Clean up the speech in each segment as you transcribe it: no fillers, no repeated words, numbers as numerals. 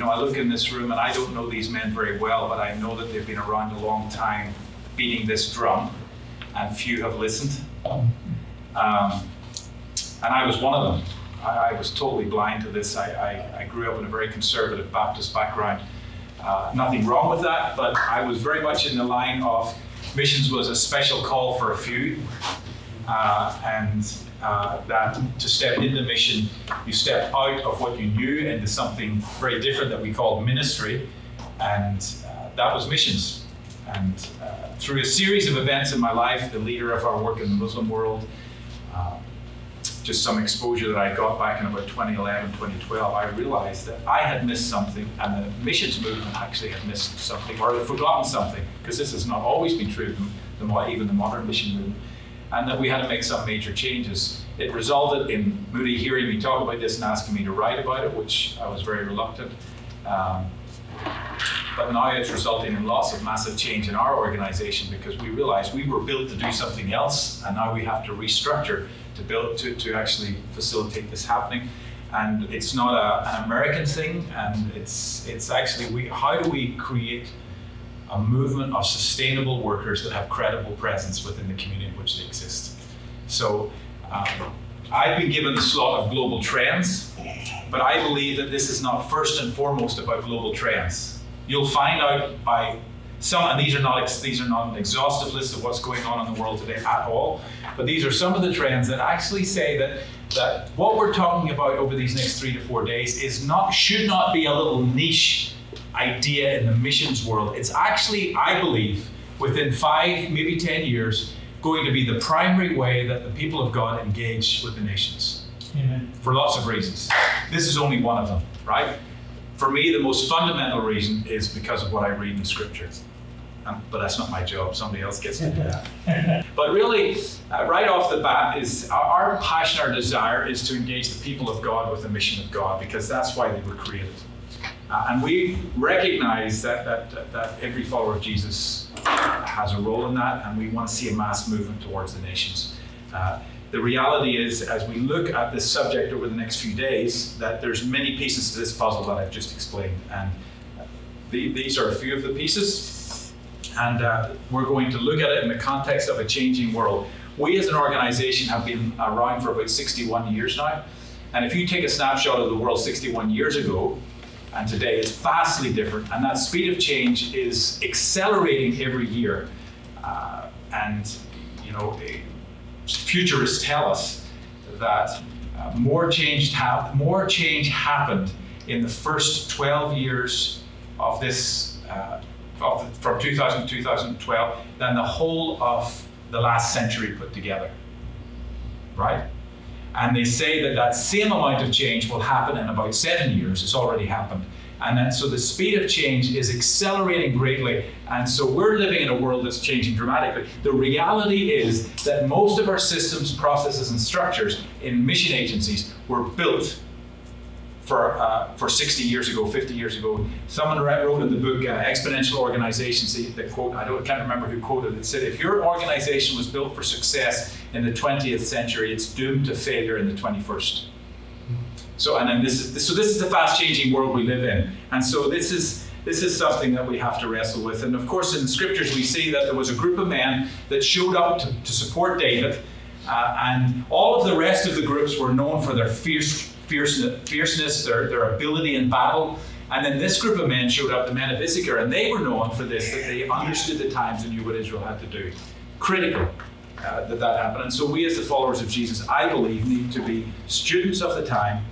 I look in this room and I don't know these men very well, but I know that they've been around a long time beating this drum, and few have listened. And I was one of them. I was totally blind to this. I grew up in a very conservative Baptist background. Nothing wrong with that, but I was very much in the line of missions was a special call for a few, and that to step into mission, you step out of what you knew into something very different that we called ministry, and that was missions. And through a series of events in my life, the leader of our work in the Muslim world, just some exposure that I got back in about 2011, 2012, I realized that I had missed something, and the missions movement actually had missed something, or had forgotten something, because this has not always been true of even the modern mission movement, and that we had to make some major changes. It resulted in Moody hearing me talk about this and asking me to write about it, which I was very reluctant. But now it's resulting in lots of massive change in our organization, because we realized we were built to do something else, and now we have to restructure to actually facilitate this happening. And it's not an American thing, and it's actually how do we create a movement of sustainable workers that have credible presence within the community in which they exist. So I've been given the slot of global trends, but I believe that this is not first and foremost about global trends. You'll find out by some, and these are not an exhaustive list of what's going on in the world today at all, but these are some of the trends that actually say that what we're talking about over these next 3 to 4 days should not be a little niche idea in the missions world. It's actually, I believe, within 5, maybe 10 years, going to be the primary way that the people of God engage with the nations. Amen. For lots of reasons. This is only one of them, right? For me, the most fundamental reason is because of what I read in Scripture. But that's not my job. Somebody else gets to do that. But really, right off the bat, is our passion, our desire is to engage the people of God with the mission of God, because that's why they were created. And we recognize that every follower of Jesus has a role in that, and we want to see a mass movement towards the nations. The reality is, as we look at this subject over the next few days, that there's many pieces to this puzzle that I've just explained. And these are a few of the pieces. And we're going to look at it in the context of a changing world. We as an organization have been around for about 61 years now. And if you take a snapshot of the world 61 years ago, and today, it's vastly different. And that speed of change is accelerating every year. Futurists tell us that more change happened in the first 12 years of this, from 2000 to 2012, than the whole of the last century put together, right? And they say that same amount of change will happen in about 7 years. It's already happened. And then, so the speed of change is accelerating greatly. And so we're living in a world that's changing dramatically. The reality is that most of our systems, processes, and structures in mission agencies were built for 60 years ago, 50 years ago. Someone wrote in the book, Exponential Organizations, the quote, I can't remember who quoted it, said, if your organization was built for success in the 20th century, it's doomed to failure in the 21st. So, and then this is the fast-changing world we live in. And so this is something that we have to wrestle with. And of course, in the Scriptures, we see that there was a group of men that showed up to support David, and all of the rest of the groups were known for their fierceness, their ability in battle. And then this group of men showed up, the men of Issachar, and they were known for this, that they understood the times and knew what Israel had to do. Critical that happened. And so we as the followers of Jesus, I believe, need to be students of the time,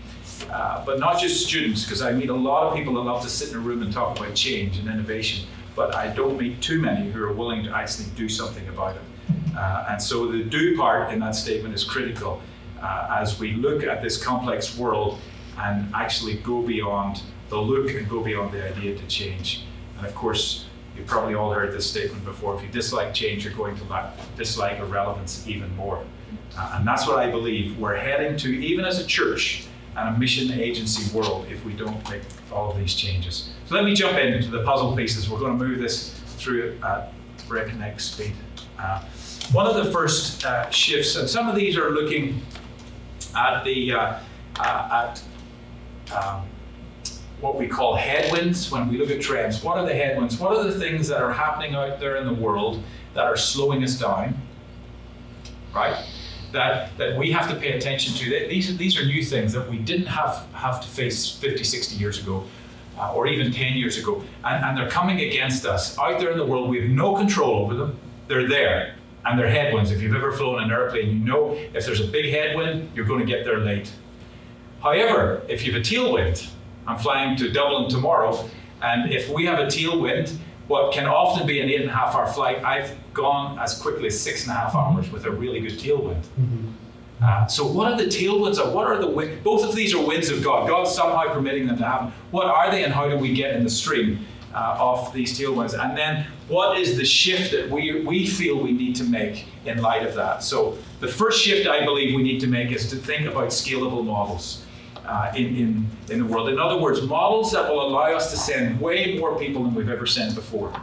but not just students, because I meet a lot of people that love to sit in a room and talk about change and innovation, but I don't meet too many who are willing to actually do something about it. And so the do part in that statement is critical as we look at this complex world and actually go beyond the look and go beyond the idea to change. And of course, you've probably all heard this statement before. If you dislike change, you're going to dislike irrelevance even more. And that's what I believe we're heading to, even as a church and a mission agency world, if we don't make all of these changes. So let me jump into the puzzle pieces. We're going to move this through at breakneck speed. One of the first shifts, and some of these are looking at the what we call headwinds when we look at trends. What are the headwinds? What are the things that are happening out there in the world that are slowing us down, right? That we have to pay attention to. These are new things that we didn't have to face 50, 60 years ago, or even 10 years ago. And they're coming against us. Out there in the world, we have no control over them. They're there, and they're headwinds. If you've ever flown an airplane, you know if there's a big headwind, you're going to get there late. However, if you have a tailwind, I'm flying to Dublin tomorrow, and if we have a tailwind, what can often be an 8.5-hour flight, I've gone as quickly as 6.5 hours with a really good tailwind. So what are the tailwinds? Or what are the winds? Both of these are winds of God. God's somehow permitting them to happen. What are they, and how do we get in the stream of these tailwinds? And then what is the shift that we feel we need to make in light of that? So the first shift I believe we need to make is to think about scalable models. In the world. In other words, models that will allow us to send way more people than we've ever sent before.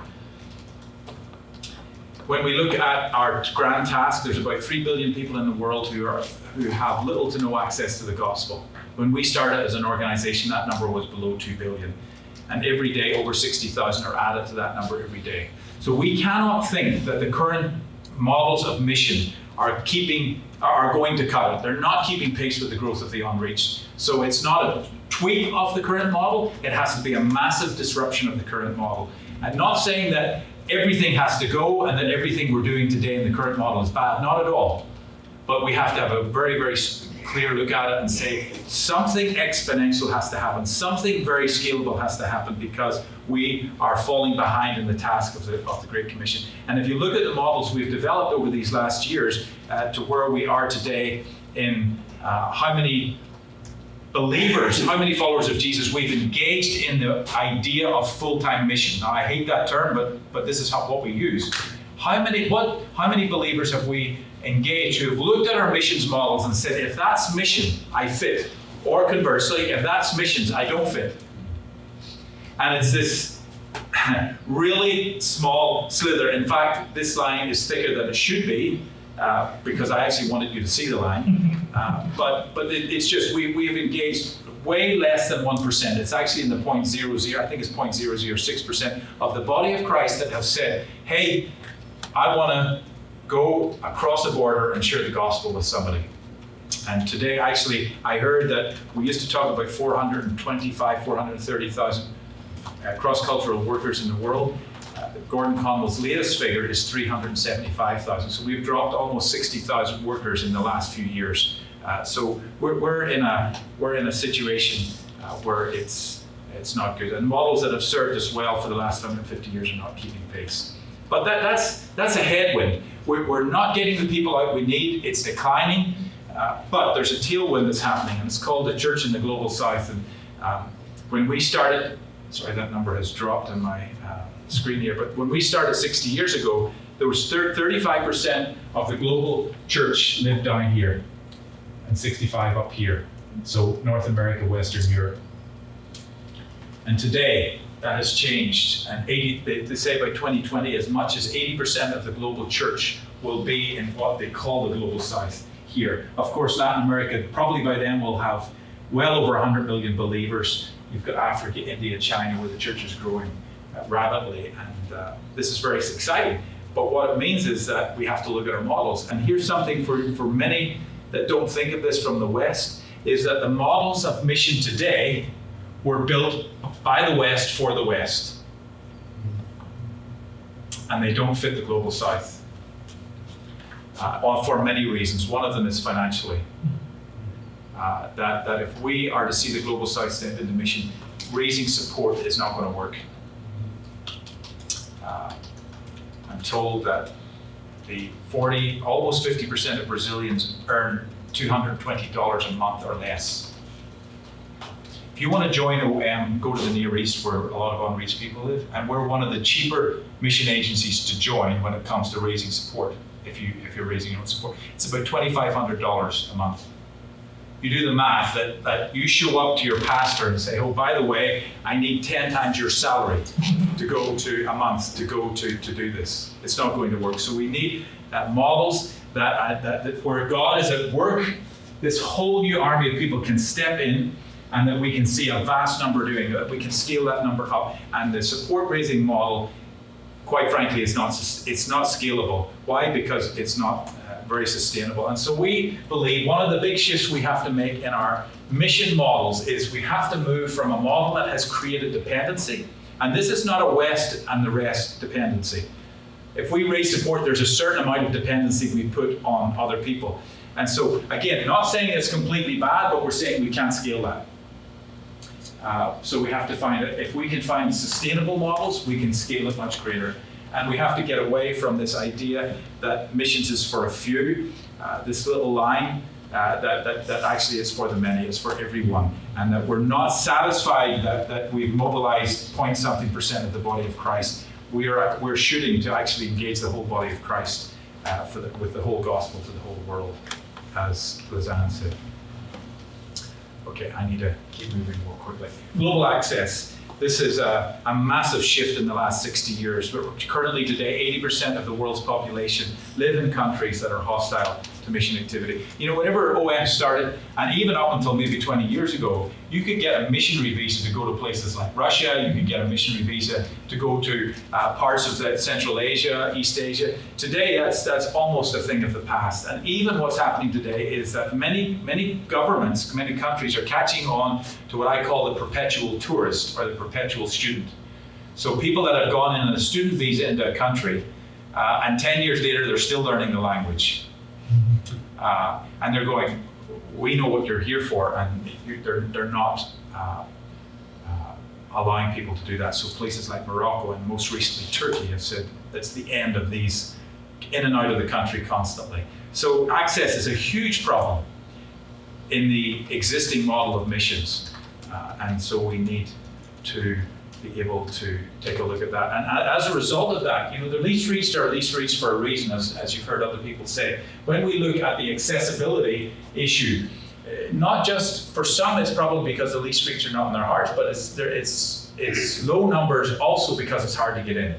When we look at our grand task, there's about 3 billion people in the world who have little to no access to the gospel. When we started as an organization, that number was below 2 billion. And every day, over 60,000 are added to that number every day. So we cannot think that the current models of mission are going to cut it. They're not keeping pace with the growth of the unreached. So it's not a tweak of the current model, it has to be a massive disruption of the current model. I'm not saying that everything has to go and that everything we're doing today in the current model is bad, not at all. But we have to have a very, very clear look at it and say something exponential has to happen, something very scalable has to happen, because we are falling behind in the task of the Great Commission. And if you look at the models we've developed over these last years to where we are today in how many believers, how many followers of Jesus we've engaged in the idea of full-time mission. Now I hate that term, but this is what we use. How many believers have we engaged who have looked at our missions models and said, if that's mission, I fit. Or conversely, if that's missions, I don't fit. And it's this really small slither. In fact, this line is thicker than it should be, because I actually wanted you to see the line. But it's just, we have engaged way less than 1%. It's actually in the 0.00, I think it's 0.006% of the body of Christ that have said, hey, I want to go across the border and share the gospel with somebody. And today, actually, I heard that we used to talk about 430,000 cross-cultural workers in the world. Gordon Conwell's latest figure is 375,000. So we've dropped almost 60,000 workers in the last few years. So we're in a situation where it's not good. And models that have served us well for the last 150 years are not keeping pace. But that's a headwind. We're not getting the people out we need. It's declining. But there's a tailwind that's happening, and it's called the Church in the Global South. And when we started, sorry, that number has dropped on my screen here, but when we started 60 years ago, there was 35% of the global church lived down here, and 65 up here. So North America, Western Europe. And today, that has changed, and they say by 2020, as much as 80% of the global church will be in what they call the Global South here. Of course, Latin America, probably by then, will have well over 100 million believers. You've got Africa, India, China, where the church is growing rapidly, and this is very exciting. But what it means is that we have to look at our models. And here's something for many that don't think of this from the West, is that the models of mission today were built by the West for the West. And they don't fit the Global South for many reasons. One of them is financially. That if we are to see the Global South step into mission, raising support is not going to work. I'm told that almost 50% of Brazilians earn $220 a month or less. If you want to join OM, go to the Near East where a lot of unreached people live, and we're one of the cheaper mission agencies to join when it comes to raising support. If you're raising your own support, it's about $2,500 a month. You do the math that you show up to your pastor and say, oh, by the way, I need 10 times your salary to go to a month to go to do this. It's not going to work. So we need models that where God is at work, this whole new army of people can step in and that we can see a vast number doing that. We can scale that number up, and the support raising model, quite frankly, it's not scalable. Why? Because it's not very sustainable. And so we believe one of the big shifts we have to make in our mission models is we have to move from a model that has created dependency, and this is not a West and the rest dependency. If we raise support, there's a certain amount of dependency we put on other people. And so, again, not saying it's completely bad, but we're saying we can't scale that. So we have to find it. If we can find sustainable models, we can scale it much greater. And we have to get away from this idea that missions is for a few, this little line that actually is for the many, it's for everyone. And that we're not satisfied that we've mobilized point-something% of the body of Christ. We're shooting to actually engage the whole body of Christ with the whole gospel to the whole world, as Anne said. Okay, I need to keep moving more quickly. Global access. This is a massive shift in the last 60 years. Currently today, 80% of the world's population live in countries that are hostile to mission activity. You know, whenever OM started, and even up until maybe 20 years ago, you could get a missionary visa to go to places like Russia. You could get a missionary visa to go to parts of Central Asia, East Asia. Today, that's almost a thing of the past. And even what's happening today is that many governments, many countries are catching on to what I call the perpetual tourist or the perpetual student. So people that have gone in on a student visa into a country, and 10 years later, they're still learning the language. And they're going, we know what you're here for, and they're not allowing people to do that. So places like Morocco and most recently Turkey have said that's the end of these in and out of the country constantly. So access is a huge problem in the existing model of missions, and so we need to be able to take a look at that. And as a result of that, you know, the least reached are least reached for a reason, as you've heard other people say. When we look at the accessibility issue, not just for some, it's probably because the least reached are not in their hearts, but it's low numbers also because it's hard to get in,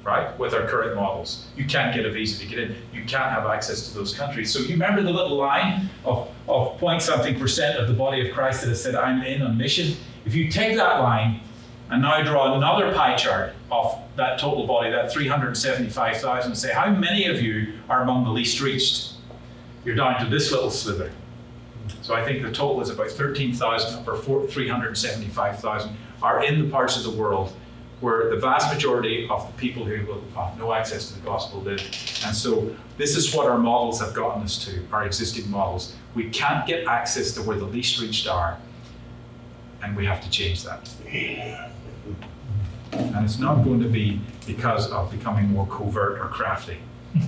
right? With our current models, you can't get a visa to get in. You can't have access to those countries. So you remember the little line of point-something% of the body of Christ that has said, I'm in on mission? If you take that line and now draw another pie chart of that total body, that 375,000, and say, how many of you are among the least reached? You're down to this little sliver. So I think the total is about 13,000 of our 375,000 are in the parts of the world where the vast majority of the people who will have no access to the gospel live. And so this is what our models have gotten us to, our existing models. We can't get access to where the least reached are, and we have to change that. And it's not going to be because of becoming more covert or crafty.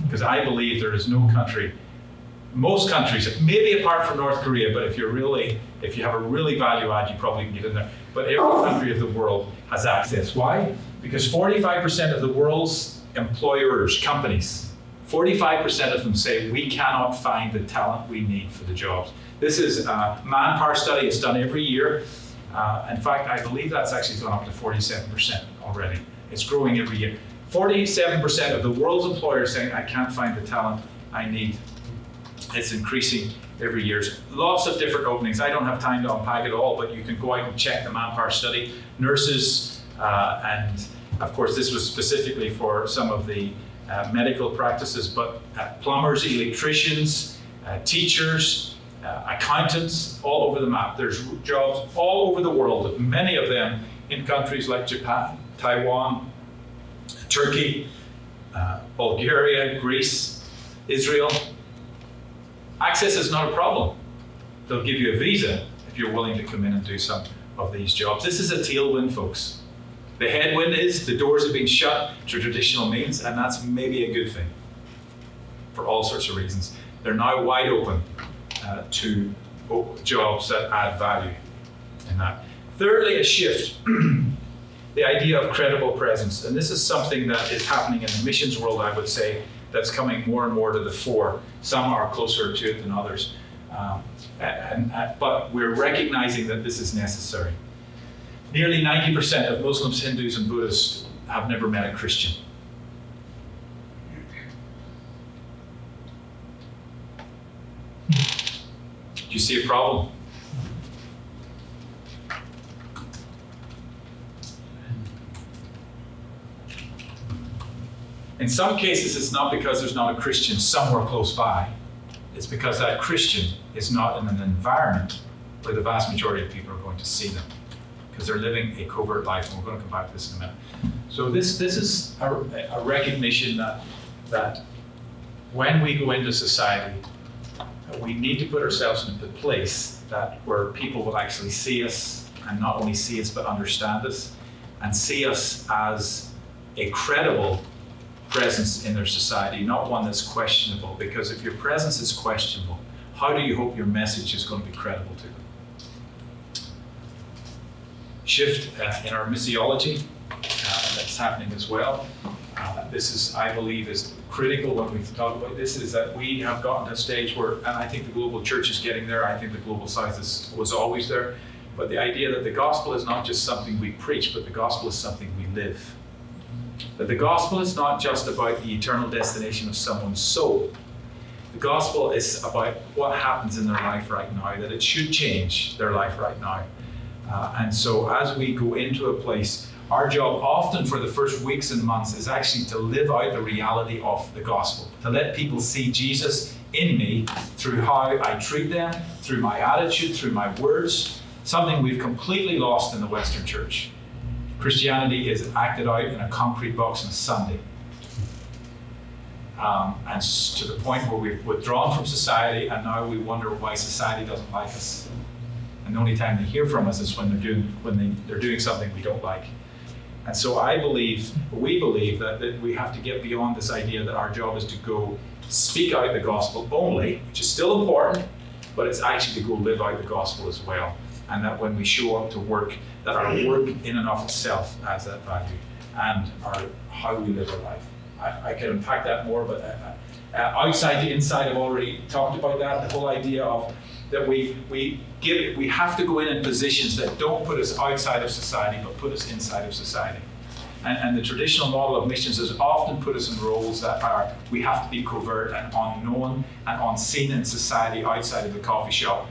Because I believe there is no country, most countries, maybe apart from North Korea, but if you have a really value add, you probably can get in there. But every country of the world has access. Why? Because 45% of the world's employers, companies, 45% of them say we cannot find the talent we need for the jobs. This is a manpower study. It's done every year. In fact, I believe that's actually gone up to 47% already. It's growing every year. 47% of the world's employers saying, I can't find the talent I need. It's increasing every year. Lots of different openings. I don't have time to unpack it all, but you can go out and check the manpower study. Nurses, and of course this was specifically for some of the medical practices, but plumbers, electricians, teachers, accountants, all over the map. There's jobs all over the world, many of them in countries like Japan, Taiwan, Turkey, Bulgaria, Greece, Israel. Access is not a problem. They'll give you a visa if you're willing to come in and do some of these jobs. This is a tailwind, folks. The headwind is the doors have been shut to traditional means, and that's maybe a good thing for all sorts of reasons. They're now wide open to jobs that add value in that. Thirdly, a shift, the idea of credible presence. And this is something that is happening in the missions world, I would say, that's coming more and more to the fore. Some are closer to it than others. But we're recognizing that this is necessary. Nearly 90% of Muslims, Hindus, and Buddhists have never met a Christian. Do you see a problem? In some cases, it's not because there's not a Christian somewhere close by. It's because that Christian is not in an environment where the vast majority of people are going to see them, because they're living a covert life, and we're going to come back to this in a minute. So this is a recognition that when we go into society, we need to put ourselves in a place where people will actually see us, and not only see us, but understand us, and see us as a credible presence in their society, not one that's questionable. Because if your presence is questionable, how do you hope your message is going to be credible to them? Shift in our missiology that's happening as well. This is, I believe, is critical when we talk about this, is that we have gotten to a stage where, and I think the global church is getting there, I think the global south was always there, but the idea that the gospel is not just something we preach, but the gospel is something we live. That the gospel is not just about the eternal destination of someone's soul. The gospel is about what happens in their life right now, that it should change their life right now. And so as we go into a place, our job often for the first weeks and months is actually to live out the reality of the gospel, to let people see Jesus in me through how I treat them, through my attitude, through my words, something we've completely lost in the Western church. Christianity is acted out in a concrete box on Sunday. And to the point where we've withdrawn from society, and now we wonder why society doesn't like us. And the only time they hear from us is when they're doing something we don't like. And so we believe that we have to get beyond this idea that our job is to go speak out the gospel only, which is still important, but it's actually to go live out the gospel as well. And that when we show up to work, that our work in and of itself has that value, and how we live our life. I can unpack that more, but outside to inside, I've already talked about that. The whole idea of that we have to go in positions that don't put us outside of society, but put us inside of society. And the traditional model of missions has often put us in roles that we have to be covert and unknown and unseen in society outside of the coffee shop,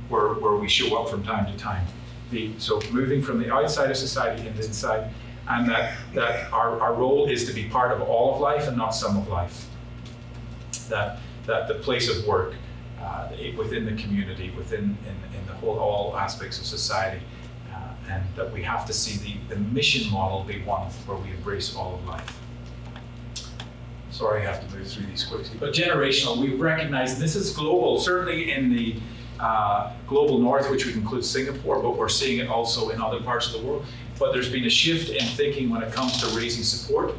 where we show up from time to time. So moving from the outside of society into inside, and that our role is to be part of all of life and not some of life. That the place of work, within the community, within in the whole all aspects of society, and that we have to see the mission model be one where we embrace all of life. Sorry, I have to move through these quickly. But generational, we recognize, and this is global, certainly in the global north, which would include Singapore, but we're seeing it also in other parts of the world. But there's been a shift in thinking when it comes to raising support.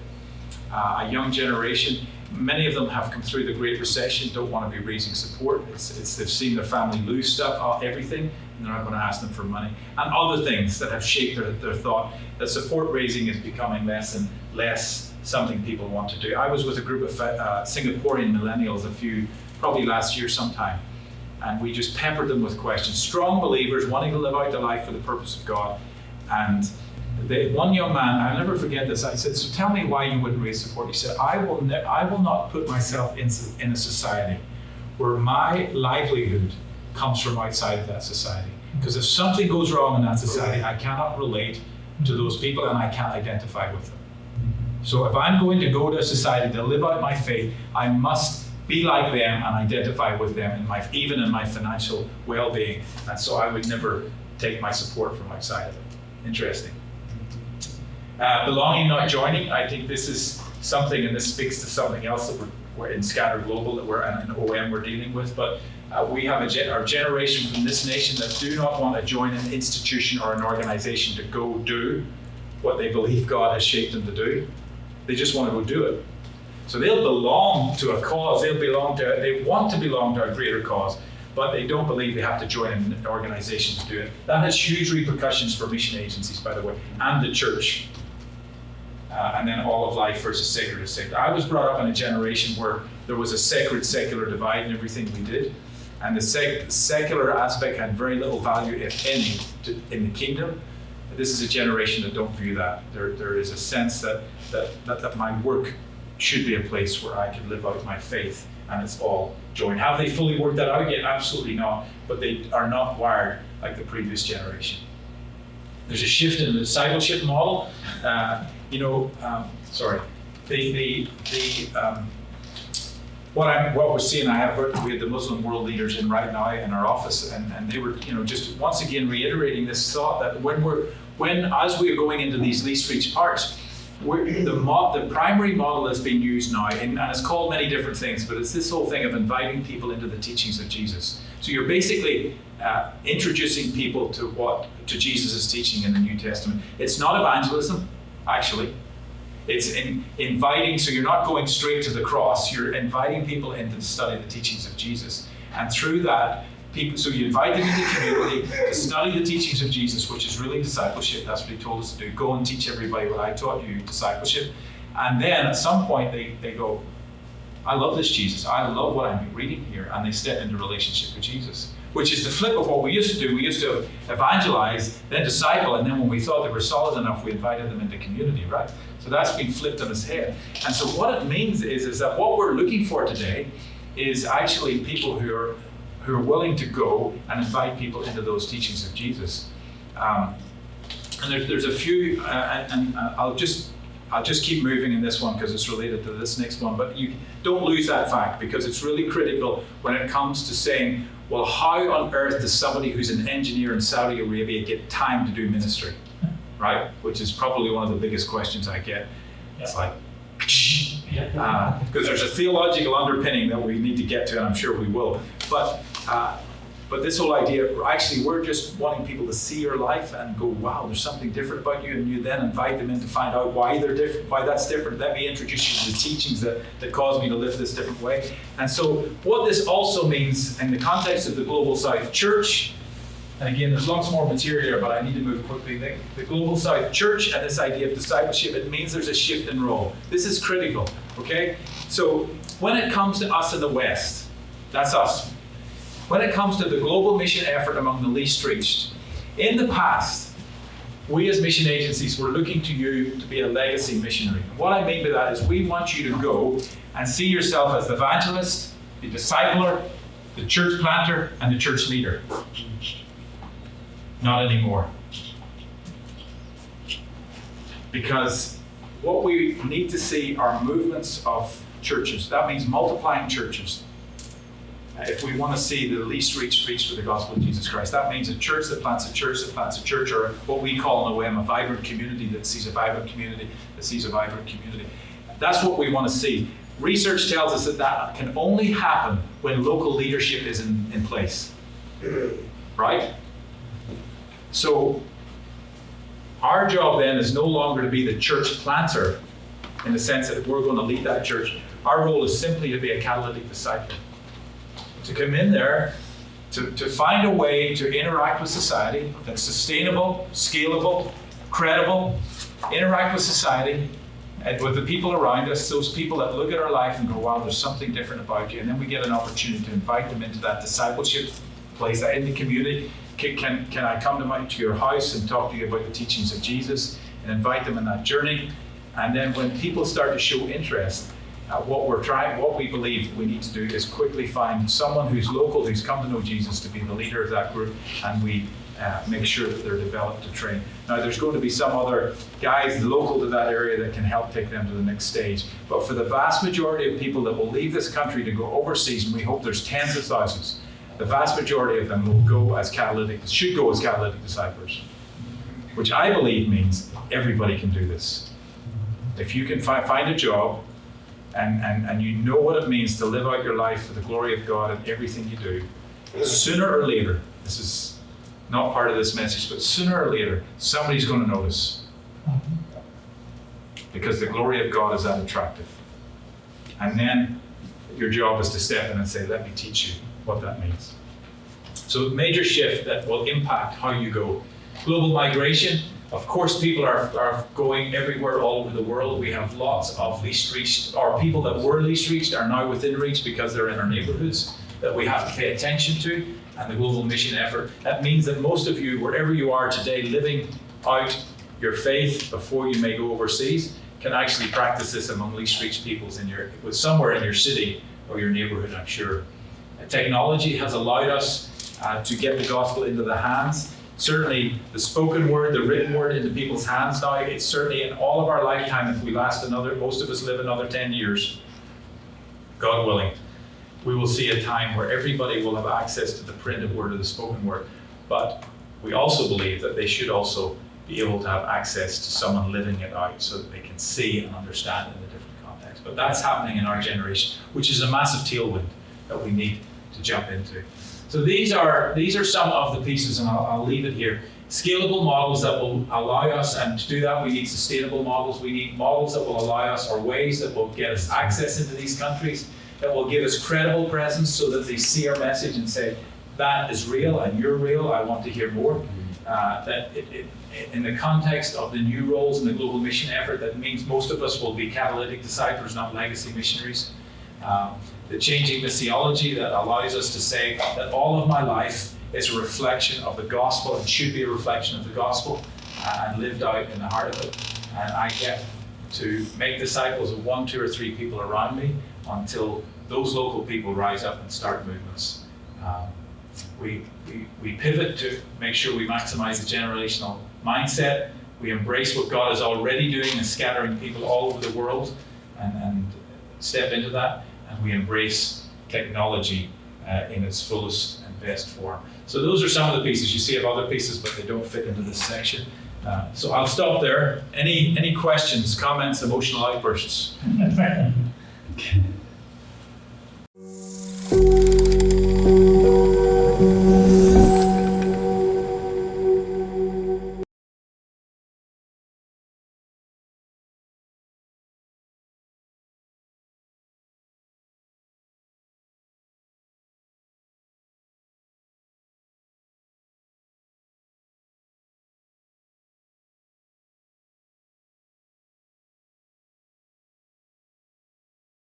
A young generation, many of them have come through the Great Recession, don't want to be raising support. They've seen their family lose stuff, everything, and they're not going to ask them for money. And other things that have shaped their thought, that support raising is becoming less and less something people want to do. I was with a group of Singaporean millennials probably last year sometime, and we just peppered them with questions. Strong believers wanting to live out their life for the purpose of God. And one young man, I'll never forget this, I said, so tell me why you wouldn't raise support. He said, I will not put myself in a society where my livelihood comes from outside of that society. Because if something goes wrong in that society, I cannot relate to those people and I can't identify with them. So if I'm going to go to a society to live out my faith, I must be like them and identify with them even in my financial well-being. And so I would never take my support from outside of it. Interesting. Belonging, not joining. I think this is something, and this speaks to something else that we're in Scattered Global, that we're in OM we're dealing with. But we have our generation from this nation that do not want to join an institution or an organization to go do what they believe God has shaped them to do. They just want to go do it. So they'll belong to a cause. They want to belong to a greater cause, but they don't believe they have to join an organization to do it. That has huge repercussions for mission agencies, by the way, and the church. And then all of life versus sacred to sacred. I was brought up in a generation where there was a sacred-secular divide in everything we did. And the secular aspect had very little value, if any, in the kingdom. This is a generation that don't view that. There is a sense that my work should be a place where I can live out my faith, and it's all joined. Have they fully worked that out yet? Absolutely not. But they are not wired like the previous generation. There's a shift in the discipleship model. what we're seeing, we have the Muslim world leaders in right now in our office, and they were, just once again reiterating this thought that as we are going into these least reached parts, the primary model that's being used now, and it's called many different things, but it's this whole thing of inviting people into the teachings of Jesus. So you're basically introducing people to Jesus' teaching in the New Testament. It's not evangelism, actually. It's inviting, so you're not going straight to the cross, you're inviting people into the study of the teachings of Jesus. And through that, so you invite them into the community to study the teachings of Jesus, which is really discipleship. That's what he told us to do. Go and teach everybody what I taught you, discipleship. And then at some point they go, I love this Jesus. I love what I'm reading here. And they step into relationship with Jesus, which is the flip of what we used to do. We used to evangelize, then disciple, and then when we thought they were solid enough, we invited them into community, right? So that's been flipped on its head. And so what it means is that what we're looking for today is actually people who are willing to go and invite people into those teachings of Jesus. And there's a few, and I'll just keep moving in this one because it's related to this next one, but you don't lose that fact because it's really critical when it comes to saying, well, how on earth does somebody who's an engineer in Saudi Arabia get time to do ministry, right? Which is probably one of the biggest questions I get. Yeah. It's like, because there's a theological underpinning that we need to get to, and I'm sure we will. But this whole idea, actually, we're just wanting people to see your life and go, wow, there's something different about you, and you then invite them in to find out why they're different, why that's different. Let me introduce you to the teachings that cause me to live this different way. And so what this also means in the context of the Global South Church, and again, there's lots more material here, but I need to move quickly. The Global South Church and this idea of discipleship, it means there's a shift in role. This is critical, okay? So when it comes to us in the West, that's us. When it comes to the global mission effort among the least reached, in the past, we as mission agencies were looking to you to be a legacy missionary. And what I mean by that is we want you to go and see yourself as the evangelist, the discipler, the church planter, and the church leader. Not anymore. Because what we need to see are movements of churches. That means multiplying churches. If we want to see the least reached with the gospel of Jesus Christ, that means a church that plants a church that plants a church, or what we call in OM a vibrant community that sees a vibrant community that sees a vibrant community. That's what we want to see. Research tells us that can only happen when local leadership is in place, right? So our job then is no longer to be the church planter in the sense that we're going to lead that church. Our role is simply to be a catalytic disciple. To come in there, to find a way to interact with society that's sustainable, scalable, credible, interact with society and with the people around us, those people that look at our life and go, wow, there's something different about you. And then we get an opportunity to invite them into that discipleship place, in the community. Can I come to your house and talk to you about the teachings of Jesus and invite them in that journey? And then when people start to show interest, what we believe we need to do is quickly find someone who's local, who's come to know Jesus, to be the leader of that group, and we make sure that they're developed to train. Now, there's going to be some other guys local to that area that can help take them to the next stage. But for the vast majority of people that will leave this country to go overseas, and we hope there's tens of thousands, the vast majority of them should go as catalytic disciples, which I believe means everybody can do this. If you can find a job, and you know what it means to live out your life for the glory of God in everything you do, sooner or later, this is not part of this message, but sooner or later, somebody's going to notice. Because the glory of God is that attractive. And then your job is to step in and say, let me teach you what that means. So major shift that will impact how you go. Global migration. Of course, people are going everywhere all over the world. We have lots of least reached, or people that were least reached are now within reach because they're in our neighborhoods that we have to pay attention to, and the global mission effort. That means that most of you, wherever you are today, living out your faith before you may go overseas, can actually practice this among least reached peoples somewhere in your city or your neighborhood, I'm sure. Technology has allowed us to get the gospel into the hands. certainly the spoken word, the written word into people's hands now. It's certainly in all of our lifetime, if we last most of us live another 10 years, God willing, we will see a time where everybody will have access to the printed word or the spoken word. But we also believe that they should also be able to have access to someone living it out so that they can see and understand it in a different context. But that's happening in our generation, which is a massive tailwind that we need to jump into. So these are some of the pieces, and I'll leave it here. Scalable models that will allow us, and to do that we need sustainable models. We need models that will allow us, or ways that will get us access into these countries, that will give us credible presence so that they see our message and say, that is real and you're real, I want to hear more. In the context of the new roles in the global mission effort, that means most of us will be catalytic disciples, not legacy missionaries. The changing missiology that allows us to say that all of my life is a reflection of the gospel and should be a reflection of the gospel and lived out in the heart of it. And I get to make disciples of 1, 2, or 3 people around me until those local people rise up and start movements. We pivot to make sure we maximize the generational mindset. We embrace what God is already doing and scattering people all over the world and step into that. And we embrace technology in its fullest and best form. So those are some of the pieces. You see I have other pieces, but they don't fit into this section. So I'll stop there. Any questions, comments, emotional outbursts?